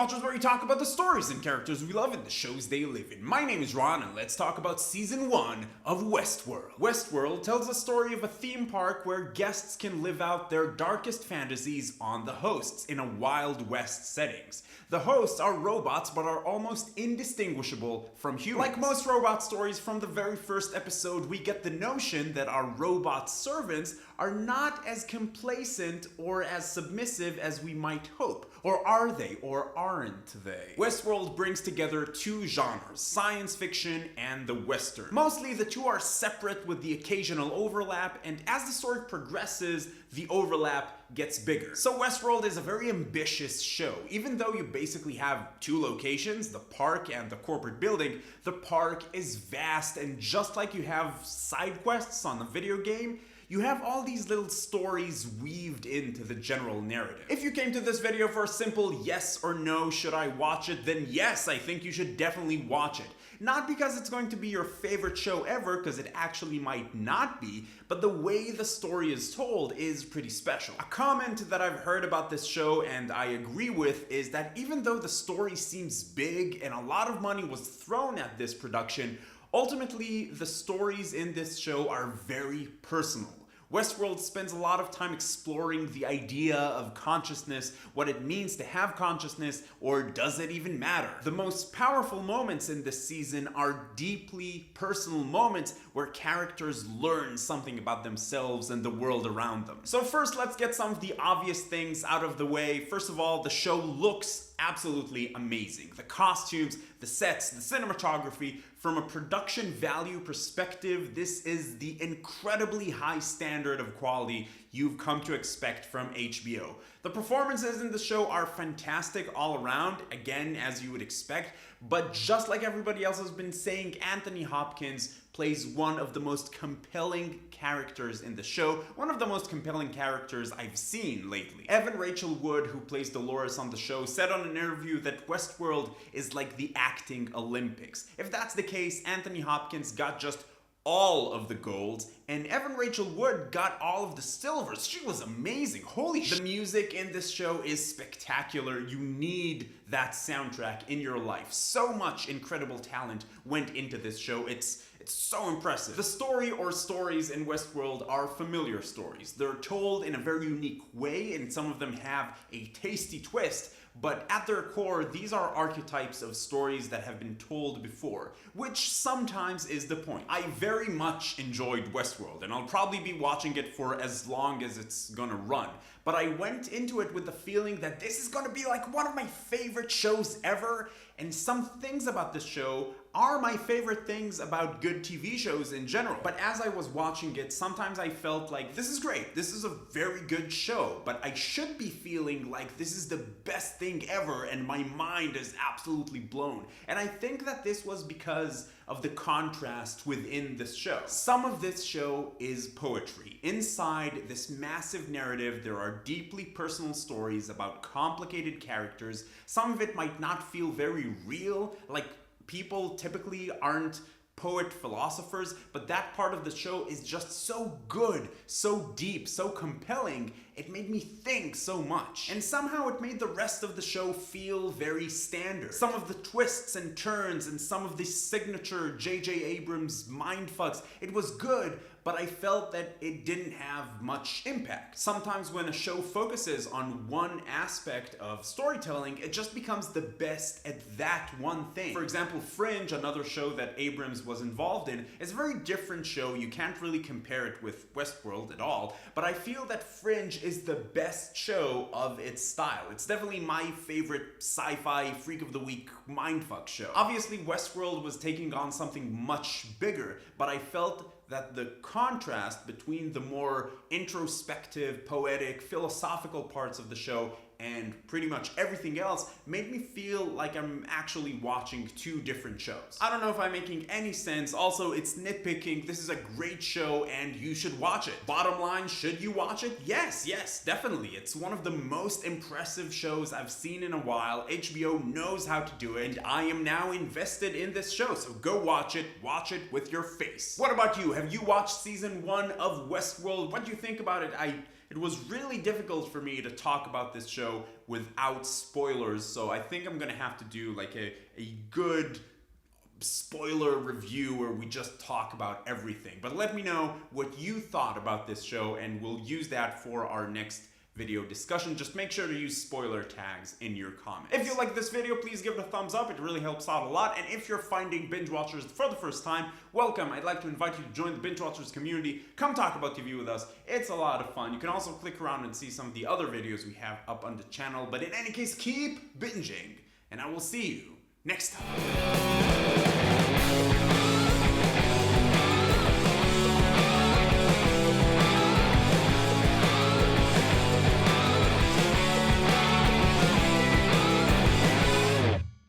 Watchers, where we talk about the stories and characters we love and the shows they live in. My name is Ron, and let's talk about Season 1 of Westworld. Westworld tells the story of a theme park where guests can live out their darkest fantasies on the hosts in a Wild West settings. The hosts are robots, but are almost indistinguishable from humans. Like most robot stories, from the very first episode, we get the notion that our robot servants are not as complacent or as submissive as we might hope. Or are they, or aren't they? Westworld brings together two genres, science fiction and the Western. Mostly the two are separate with the occasional overlap, and as the story progresses, the overlap gets bigger. So Westworld is a very ambitious show. Even though you basically have two locations, the park and the corporate building, the park is vast, and just like you have side quests on a video game, you have all these little stories weaved into the general narrative. If you came to this video for a simple yes or no, should I watch it, then yes, I think you should definitely watch it. Not because it's going to be your favorite show ever, because it actually might not be, but the way the story is told is pretty special. A comment that I've heard about this show, and I agree with, is that even though the story seems big and a lot of money was thrown at this production, ultimately the stories in this show are very personal. Westworld spends a lot of time exploring the idea of consciousness, what it means to have consciousness, or does it even matter? The most powerful moments in this season are deeply personal moments where characters learn something about themselves and the world around them. So first, let's get some of the obvious things out of the way. First of all, the show looks absolutely amazing. The costumes, the sets, the cinematography. From a production value perspective, this is the incredibly high standard of quality you've come to expect from HBO. The performances in the show are fantastic all around, again, as you would expect, but just like everybody else has been saying, Anthony Hopkins plays one of the most compelling characters in the show, one of the most compelling characters I've seen lately. Evan Rachel Wood, who plays Dolores on the show, said on an interview that Westworld is like the acting Olympics. If that's the case, Anthony Hopkins got just all of the golds, and Evan Rachel Wood got all of the silvers. She was amazing. Holy shit. The music in this show is spectacular. You need that soundtrack in your life. So much incredible talent went into this show. It's so impressive. The story or stories in Westworld are familiar stories. They're told in a very unique way, and some of them have a tasty twist, but at their core, these are archetypes of stories that have been told before, which sometimes is the point. I very much enjoyed Westworld, and I'll probably be watching it for as long as it's gonna run. But I went into it with the feeling that this is gonna be like one of my favorite shows ever, and some things about this show are my favorite things about good TV shows in general. But as I was watching it, sometimes I felt like, this is great, this is a very good show, but I should be feeling like this is the best thing ever and my mind is absolutely blown. And I think that this was because of the contrast within this show. Some of this show is poetry. Inside this massive narrative, there are deeply personal stories about complicated characters. Some of it might not feel very real, like people typically aren't poet philosophers, but that part of the show is just so good, so deep, so compelling, it made me think so much. And somehow it made the rest of the show feel very standard. Some of the twists and turns and some of the signature J.J. Abrams mindfucks, it was good, but I felt that it didn't have much impact. Sometimes when a show focuses on one aspect of storytelling, it just becomes the best at that one thing. For example, Fringe, another show that Abrams was involved in, is a very different show. You can't really compare it with Westworld at all, but I feel that Fringe is the best show of its style. It's definitely my favorite sci-fi freak of the week mindfuck show. Obviously, Westworld was taking on something much bigger, but I felt that the contrast between the more introspective, poetic, philosophical parts of the show and pretty much everything else made me feel like I'm actually watching two different shows. I don't know if I'm making any sense. Also, it's nitpicking. This is a great show and you should watch it. Bottom line, should you watch it? Yes, definitely. It's one of the most impressive shows I've seen in a while. HBO knows how to do it, and I am now invested in this show, so go watch it with your face. What about you? Have you watched season 1 of Westworld? What do you think about it? I it was really difficult for me to talk about this show without spoilers, so I think I'm gonna have to do like a good spoiler review where we just talk about everything. But let me know what you thought about this show, and we'll use that for our next video discussion. Just make sure to use spoiler tags in your comments. If you like this video, please give it a thumbs up. It really helps out a lot. And if you're finding binge watchers for the first time, welcome. I'd like to invite you to join the binge watchers community. Come talk about TV with us. It's a lot of fun. You can also click around and see some of the other videos we have up on the channel. But in any case, keep binging, and I will see you next time.